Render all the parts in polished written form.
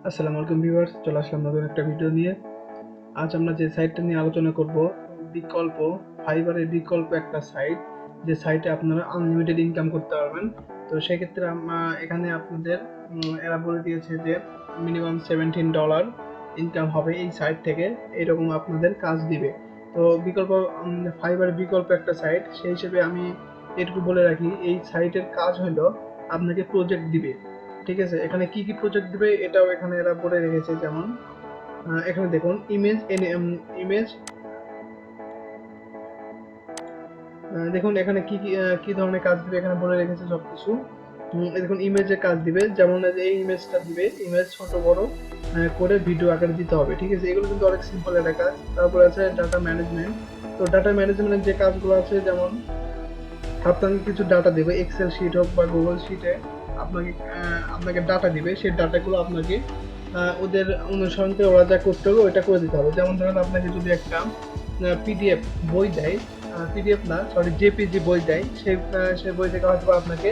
আসসালামু আলাইকুম ভিউয়ার্স, চলে আসলাম নতুন একটা ভিডিও নিয়ে। আজ আমরা যে সাইটটা নিয়ে আলোচনা করব, বিকল্প ফাইবারের বিকল্প একটা সাইট, যে সাইটে আপনারা আনলিমিটেড ইনকাম করতে পারবেন। তো সেক্ষেত্রে এখানে আপনাদের এরা বলে দিয়েছে যে মিনিমাম $17 ইনকাম হবে এই সাইট থেকে, এরকম আপনাদের কাজ দিবে। তো বিকল্প ফাইবারের বিকল্প একটা সাইট, সেই হিসেবে আমি এটুকু বলে রাখি, এই সাইটের কাজ হলো আপনাকে প্রজেক্ট দিবে। ঠিক আছে, এখানে কি কি প্রজেক্ট দিবে এটাও এখানে এরা বলে রেখেছে। যেমন এখানে দেখুন ইমেজ, দেখুন এখানে কি কি কি ধরনের কাজ দিবে এখানে বলে রেখেছে সবকিছু। দেখুন ইমেজের কাজ দিবে, যেমন এই ইমেজটা দিবে, ইমেজ ছোট বড় করে ভিডিও আকারে দিতে হবে। ঠিক আছে, এগুলো কিন্তু অনেক সিম্পল একটা কাজ। তারপর আছে ডাটা ম্যানেজমেন্ট। তো ডাটা ম্যানেজমেন্টের যে কাজগুলো আছে, যেমন আপনাকে কিছু ডাটা দেবে, এক্সেল শিট হোক বা গুগল শিটে আপনাকে ডাটা দিবে। সেই ডাটাগুলো আপনাকে ওদের অনুসরণ করে ওরা যা করতে হবে ওইটা করে দিতে হবে। যেমন ধরেন আপনাকে যদি একটা পিডিএফ বই দেয়, পিডিএফ না সরি জেপিজি বই দেয়, সেই বই থেকে হয়তো আপনাকে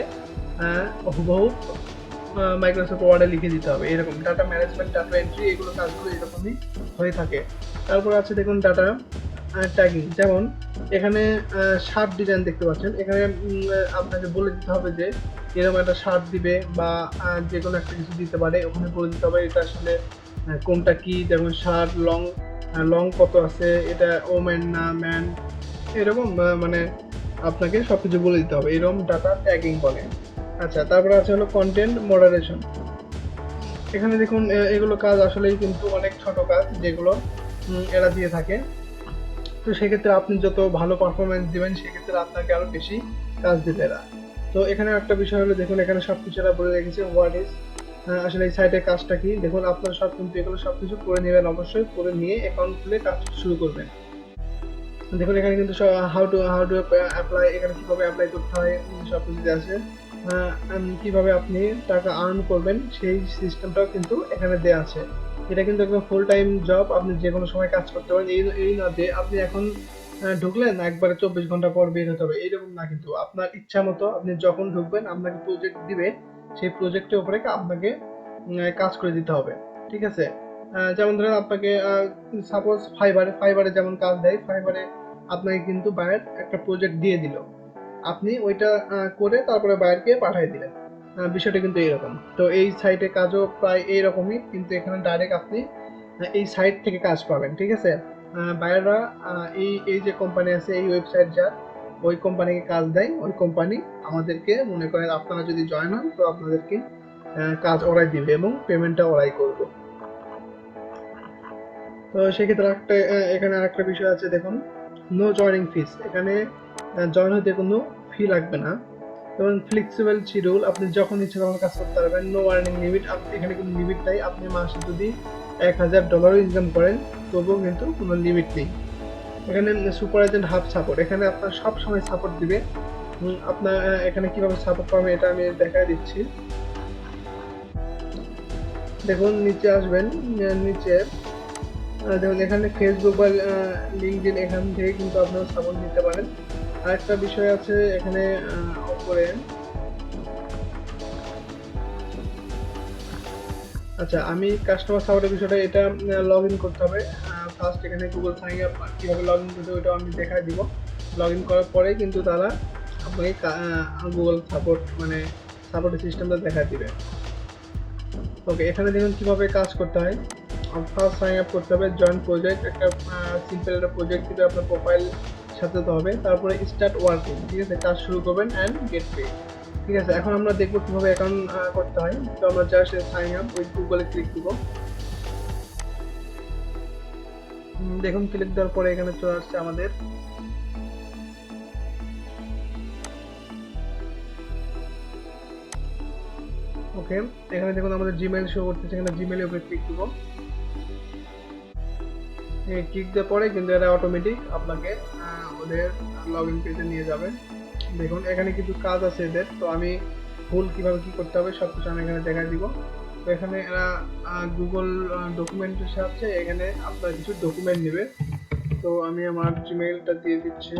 হুবহু মাইক্রোসফট ওয়ার্ডে লিখে দিতে হবে। এরকম ডাটা ম্যানেজমেন্ট, ডাটা এন্ট্রি, এগুলো কাজগুলো এরকমই হয়ে থাকে। তারপর আছে দেখুন ডাটা ট্যাগিং। যেমন এখানে শার্ট ডিজাইন দেখতে পাচ্ছেন, এখানে আপনাকে বলে দিতে হবে যে এরকম একটা শার্ট দিবে বা যে কোনো একটা কিছু দিতে পারে, ওখানে বলে দিতে হবে এটা আসলে কোনটা কি। যেমন শার্ট লং, লং কত আছে, এটা ওমেন না ম্যান, এরকম মানে আপনাকে সবকিছু বলে দিতে হবে, এরকম ডাটা ট্যাগিং বলে। আচ্ছা, তারপরে আছে হলো কন্টেন্ট মডারেশন। এখানে দেখুন এগুলো কাজ আসলেই কিন্তু অনেক ছোট কাজ, যেগুলো এরা দিয়ে থাকে। তো সেক্ষেত্রে আপনি যত ভালো পারফরমেন্স দিবেন, সেক্ষেত্রে আপনাকে আরো বেশি কাজ দেবে এরা। তো এখানে একটা বিষয় হলো, দেখুন এখানে সবকিছু এরা বলে রেখেছে হোয়াট ইজ, আসলে এই সাইটের কাজটা কি। দেখুন আপনারা সব কিন্তু এগুলো সবকিছু করে নেবেন, অবশ্যই করে নিয়ে অ্যাকাউন্ট খুলে কাজ শুরু করবেন। দেখুন এখানে কিন্তু হাউ টু অ্যাপ্লাই, এখানে কিভাবে অ্যাপ্লাই করতে হয় সব কিছু আছে। কিভাবে আপনি টাকা আর্ন করবেন সেই সিস্টেমটাও কিন্তু এখানে দেওয়া আছে। এটা কিন্তু একদম ফুল টাইম জব, আপনি যে কোনো সময় কাজ করতে পারেন। এই না যে আপনি এখন ঢুকলেন একবারে 24 ঘন্টা পর বের হতে হবে, এইরকম না। কিন্তু আপনার ইচ্ছা মতো আপনি যখন ঢুকবেন আপনাকে প্রজেক্ট দিবে, সেই প্রজেক্টের উপরে আপনাকে কাজ করে দিতে হবে। ঠিক আছে, যেমন ধরেন আপনাকে সাপোজ ফাইবারে যেমন কাজ দেয়, ফাইবারে আপনাকে কিন্তু বায়ার একটা প্রজেক্ট দিয়ে দিল, আপনি ওইটা করে তারপরে বায়ারকে পাঠিয়ে দিলেন। বিষয়টা কিন্তু এরকম। তো এই সাইটে কাজও প্রায় এইরকমই, কিন্তু এখানে ডাইরেক্ট আপনি এই সাইট থেকে কাজ পাবেন। ঠিক আছে, বায়াররা এই এই যে কোম্পানি আছে, এই ওয়েবসাইট যার, ওই কোম্পানিকে কাজ দেয়, ওই কোম্পানি আমাদেরকে, মনে করেন আপনারা যদি জয়েন হন, তো আপনাদেরকে কাজ ওরাই দিবে এবং পেমেন্টটা ওরাই করবে। তো সেক্ষেত্রে এখানে আরেকটা বিষয় আছে, দেখুন নো জয়নিং ফিস। এখানে জয়েন হতে কোনো ফি লাগবে না, এবং ফ্লেক্সিবল শিডিউল, আপনি যখন ইচ্ছে তখন কাজ করতে পারবেন। নো আর্নিং লিমিট, এখানে কোনো লিমিট নাই। আপনি মাসে যদি $1000 ইনকাম করেন, তবুও কিন্তু কোনো লিমিট নেই। এখানে সুপার এজেন্ট হাব সাপোর্ট, এখানে আপনার সব সময় সাপোর্ট দিবে। আপনার এখানে কিভাবে সাপোর্ট পাবেন এটা আমি দেখাই দিচ্ছি। দেখুন নিচে আসবেন, নিচে দেখুন এখানে ফেসবুক বা লিঙ্কডইন, এখান থেকে কিন্তু আপনারা সাপোর্ট নিতে পারেন। আরেকটা বিষয় আছে এখানে উপরে, আচ্ছা আমি কাস্টমার সাপোর্টের বিষয়টা, এটা লগ ইন করতে হবে ফার্স্ট। এখানে গুগল সাইন আপ কীভাবে লগ ইন করতে হবে ওটাও আমি দেখাই দিব। লগ ইন করার পরে কিন্তু তারা আপনাকে গুগল সাপোর্ট মানে সাপোর্টের সিস্টেমটা দেখা দিবে। ওকে, এখানে দেখুন কীভাবে কাজ করতে হয়। ফার্স্ট সাইন আপ করতে হবে, জয়েন প্রজেক্ট, একটা সিম্পল একটা প্রজেক্ট দিবে, আপনার প্রোফাইল সাজাতে হবে, তারপরে স্টার্ট ওয়ার্কিং। ঠিক আছে, কাজ শুরু করবেন অ্যান্ড গেট পে। ঠিক আছে, এখন আমরা দেখবো কিভাবে অ্যাকাউন্ট করতে হয়। তো আমরা জাস্ট সাইন আপ উইথ গুগলে ক্লিক দিব। দেখুন ক্লিক দেওয়ার পরে এখানে চলে আসছে আমাদের। ওকে, এখানে দেখুন আমাদের জিমেইল শো করতেছে, এখানে জিমেইলের উপরে ক্লিক দিব। ক্লিক দেওয়ার পরে কিন্তু এটা অটোমেটিক আপনাকে ওদের লগ ইন পেজে নিয়ে যাবে। দেখুন এখানে কিছু কাজ আছে এদের, তো আমি ফুল কিভাবে কি করতে হবে সব কিছু আমি এখানে দেখাই দিব। তো এখানে এরা গুগল ডকুমেন্টের সাহায্যে এখানে আপনার কিছু ডকুমেন্ট নেবে। তো আমি আমার জিমেইলটা দিয়ে দিচ্ছি।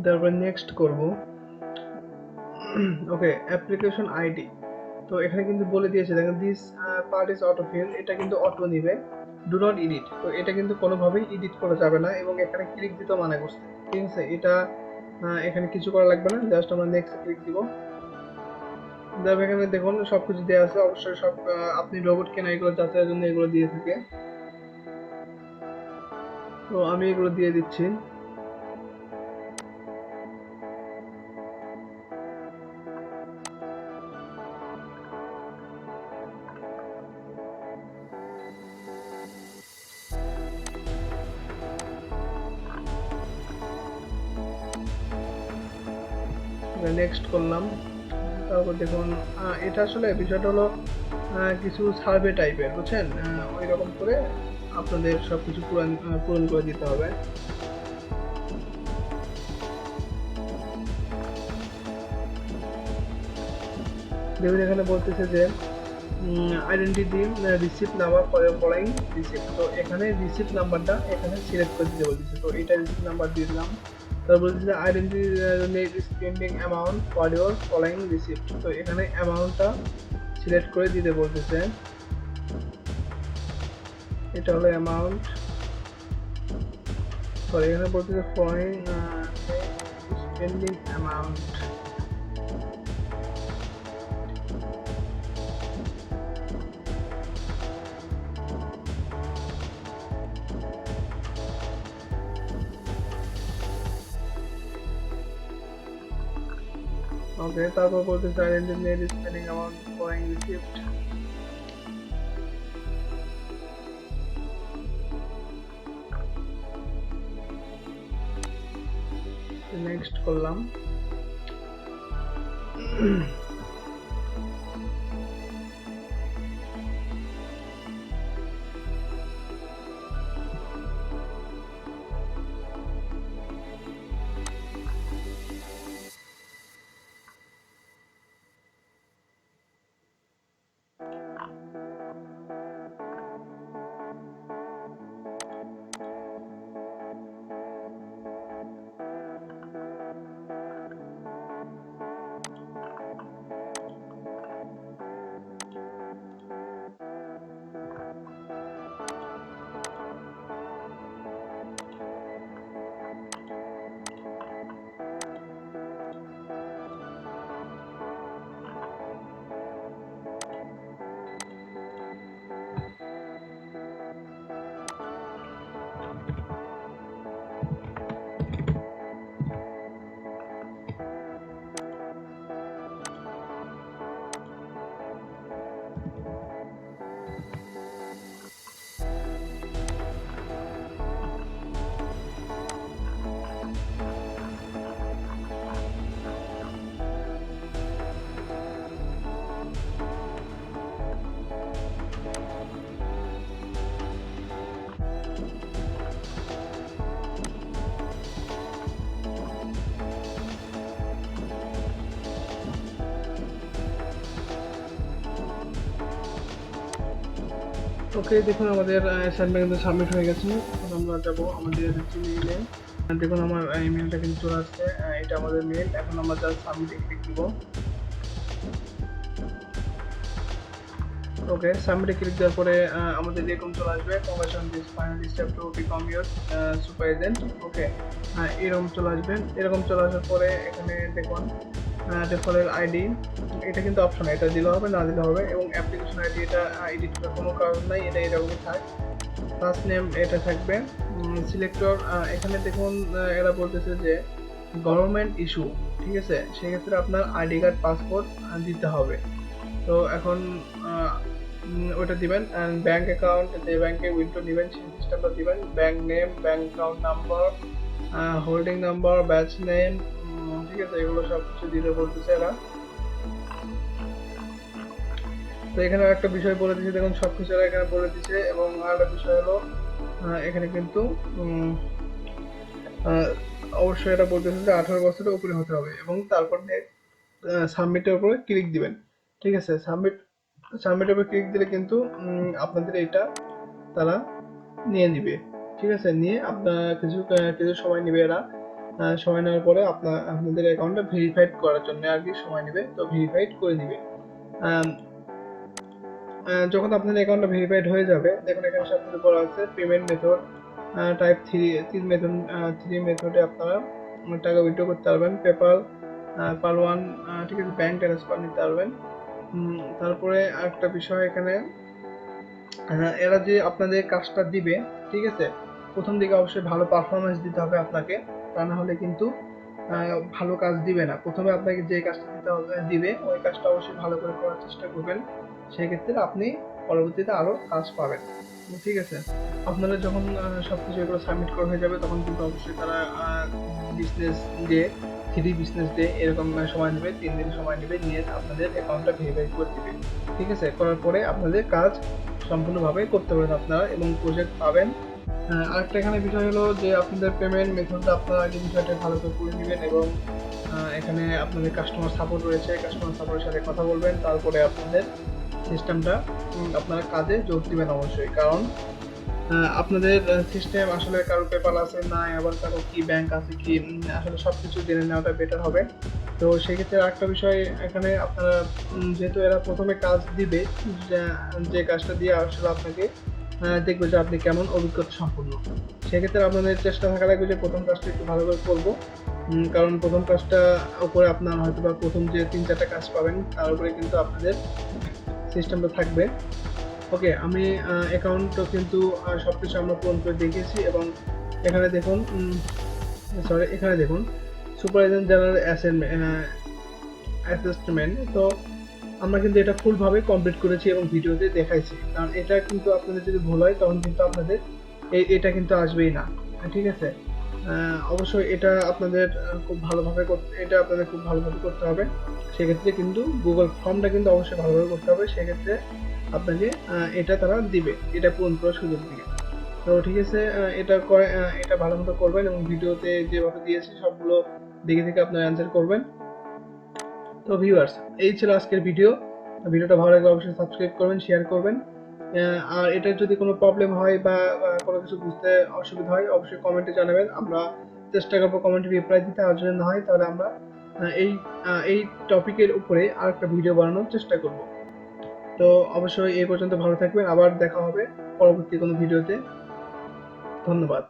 তারপর নেক্সট করব। ওকে, অ্যাপ্লিকেশন আইডি। তো এখানে কিন্তু বলে দিয়েছে, দেখেন this part is auto feel, এটা কিন্তু অটো নিবে। ডু নট এডিট, তো এটা কিন্তু কোনোভাবেই এডিট করা যাবে না, এবং এখানে ক্লিক দিতে মানা করছে। ঠিক আছে, এটা এখানে কিছু করা লাগবে না, জাস্ট আমরা নেক্সট ক্লিক দিব। দেখো এখানে দেখুন সবকিছু দেওয়া আছে, অবশ্যই সব আপনি রোবট কেনা এগুলো যাচাইয়ের জন্য এগুলো দিয়ে থাকে। তো আমি এগুলো দিয়ে দিচ্ছি। নেক্সট করলাম। তারপর দেখুন এটা আসলে বিষয়টা হলো কিছু সার্ভে টাইপের, বুঝছেন, ওই রকম করে আপনাদের সবকিছু পূরণ করে দিতে হবে। দেখুন এখানে বলতেছে যে identity receipt number for your following receipt, তো এখানে রিসিপ্ট নাম্বারটা এখানে সিলেক্ট করে দিতে বলতেছে, তো এটা রিসিপ্ট নাম্বার দিয়ে দিলাম। তারপর বলতেছে identity net spending amount for your following receipt, তো এখানে অ্যামাউন্টটা সিলেক্ট করে দিতে বলতেছে। এটা হলো অ্যামাউন্ট, সরি এখানে বলতেছে ফলোইং স্পেন্ডিং অ্যামাউন্ট। ওকে, তারপর বলতেছে identity net spending amount following receipt. Next করলাম। ওকে, দেখুন আমাদের অ্যাসাইনমেন্ট কিন্তু সাবমিট হয়ে গেছে। এখন আমরা যাব আমাদের জিমেইলে। দেখুন আমার ইমেলটা কিন্তু চলে আসছে, এটা আমাদের মেল। এখন আমরা জাস্ট সাবমিটে ক্লিক দিব। ওকে, সাবমিটে ক্লিক দেওয়ার পরে আমাদের এরকম চলে আসবে, congratulation this final step to become your super agent. Okay, এরকম চলে আসবে। এরকম চলে আসার পরে এখানে দেখুন রেফারেল আইডি, এটা কিন্তু অপশন, এটা দিলে হবে না দিলে হবে, এবং অ্যাপ্লিকেশন আইডি এটা এডিট করার কোনো কারণ নাই, এটা এরকমই থাক। ফার্স্ট নেম এটা থাকবে। সিলেক্টর এখানে দেখুন এরা বলতেছে যে গভর্নমেন্ট ইস্যু, ঠিক আছে, সেক্ষেত্রে আপনার আইডি কার্ড পাসপোর্ট দিতে হবে। তো এখন ওটা দিবেন। ব্যাংক অ্যাকাউন্ট, যে ব্যাংকে উইথড্র নেবেন সেই সিস্টেমটা দিবেন। Bank name, bank account number, holding number, batch name, ঠিক আছে, এগুলো সব কিছু দিতে বলতেছে এরা। তো এখানে একটা বিষয় বলে দিচ্ছে, দেখুন সবকিছু এরা এখানে বলে দিচ্ছে। এবং আরেকটা বিষয় হলো এখানে কিন্তু অবশ্যই এটা বলতেছে যে 18 বছরের উপরে হতে হবে, এবং তারপর সাবমিটের উপরে ক্লিক দিবেন। ঠিক আছে, সাবমিটের উপরে ক্লিক দিলে কিন্তু আপনাদের এটা তারা নিয়ে নিবে। ঠিক আছে, নিয়ে আপনার কিছু সময় নিবে এরা। সময় নেওয়ার পরে আপনাদের অ্যাকাউন্টটা ভেরিফাইড করার জন্য আর কি সময় নেবে, তো ভেরিফাইড করে দিবে। যখন আপনার অ্যাকাউন্টটা ভেরিফাইড হয়ে যাবে, দেখুন এখানে সবকিছু বলা আছে পেমেন্ট মেথড টাইপ থ্রি মেথডে আপনারা টাকা উইথড্র করতে পারবেন, পেপাল, পারওয়ান, ঠিক আছে, ব্যাংক ট্রান্সফার নিতে পারবেন। তারপরে আরেকটা বিষয় এখানে, এরা যে আপনাদের কাজটা দিবে, ঠিক আছে, প্রথম দিকে অবশ্যই ভালো পারফরমেন্স দিতে হবে আপনাকে, তা না হলে কিন্তু ভালো কাজ দিবে না। প্রথমে আপনাকে যে কাজটা দিবে ওই কাজটা অবশ্যই ভালো করে করার চেষ্টা করবেন, সেক্ষেত্রে আপনি পরবর্তীতে আরও কাজ পাবেন। ঠিক আছে, আপনারা যখন সবকিছু এগুলো সাবমিট করা হয়ে যাবে তখন কিন্তু অবশ্যই তারা বিজনেস ডে, 3 বিজনেস ডে এরকম সময় নেবে, 3 দিন সময় নেবে, নিয়ে আপনাদের অ্যাকাউন্টটা ভেরিফাই করে দিবে। ঠিক আছে, করার পরে আপনাদের কাজ সম্পূর্ণভাবে করতে পারেন আপনারা এবং প্রজেক্ট পাবেন। আরেকটা এখানে বিষয় হলো যে আপনাদের পেমেন্ট মেথডটা আপনারা আগে বিষয়টা ভালো করে করে নেবেন, এবং এখানে আপনাদের কাস্টমার সাপোর্ট রয়েছে, কাস্টমার সাপোর্টের সাথে কথা বলবেন, তারপরে আপনাদের সিস্টেমটা আপনারা কাজে যোগ দিবেন অবশ্যই। কারণ আপনাদের সিস্টেম আসলে কারো পেপার আছে না, আবার কারো কি ব্যাংক আছে কি, আসলে সব কিছু জেনে নেওয়াটা বেটার হবে। তো সেক্ষেত্রে আরেকটা বিষয় এখানে, আপনারা যেহেতু এরা প্রথমে কাজ দিবে, যে কাজটা দিয়ে আসলে আপনাকে দেখবে যে আপনি কেমন অভিজ্ঞতা সম্পন্ন, সেক্ষেত্রে আপনাদের চেষ্টা থাকা লাগবে যে প্রথম কাজটা একটু ভালো করে করবো। কারণ প্রথম কাজটা উপরে আপনার হয়তো বা প্রথম যে 3-4টা কাজ পাবেন তার উপরে কিন্তু আপনাদের সিস্টেমটা থাকবে। ওকে, আমি অ্যাকাউন্টও কিন্তু সবকিছু আমরা পূরণ করে দেখিয়েছি, এবং এখানে দেখুন, এখানে দেখুন সুপারভাইজার জেনারেল অ্যাসেসমেন্ট, তো আমরা কিন্তু এটা ফুলভাবে কমপ্লিট করেছি এবং ভিডিওতে দেখাইছি। কারণ এটা কিন্তু আপনাদের যদি ভুল হয় তখন কিন্তু আপনাদের এটা কিন্তু আসবেই না। ঠিক আছে, অবশ্যই এটা আপনাদের খুব ভালোভাবে করতে হবে। সেক্ষেত্রে কিন্তু গুগল ফর্মটা কিন্তু অবশ্যই ভালোভাবে করতে হবে, সেক্ষেত্রে আপনাকে এটা তারা দিবে, এটা পূরণ করার সুযোগ দিবে। তো ঠিক আছে, এটা ভালো মতো করবেন এবং ভিডিওতে যেভাবে দিয়েছি সবগুলো দেখে দেখে আপনারা অ্যান্সার করবেন। তো ভিউয়ার্স, এই ছিল আজকের ভিডিওটা ভালো লাগলে অবশ্যই সাবস্ক্রাইব করবেন, শেয়ার করবেন। আর এটার যদি কোনো প্রবলেম হয় বা কোনো কিছু বুঝতে অসুবিধা হয় অবশ্যই কমেন্টে জানাবেন, আমরা চেষ্টা করবো কমেন্টে রিপ্লাই দিতে। আর যদি না হয় তাহলে আমরা এই টপিকের উপরে আরেকটা ভিডিও বানানোর চেষ্টা করব। তো অবশ্যই এই পর্যন্ত ভালো থাকবেন, আবার দেখা হবে পরবর্তী কোনো ভিডিওতে। ধন্যবাদ।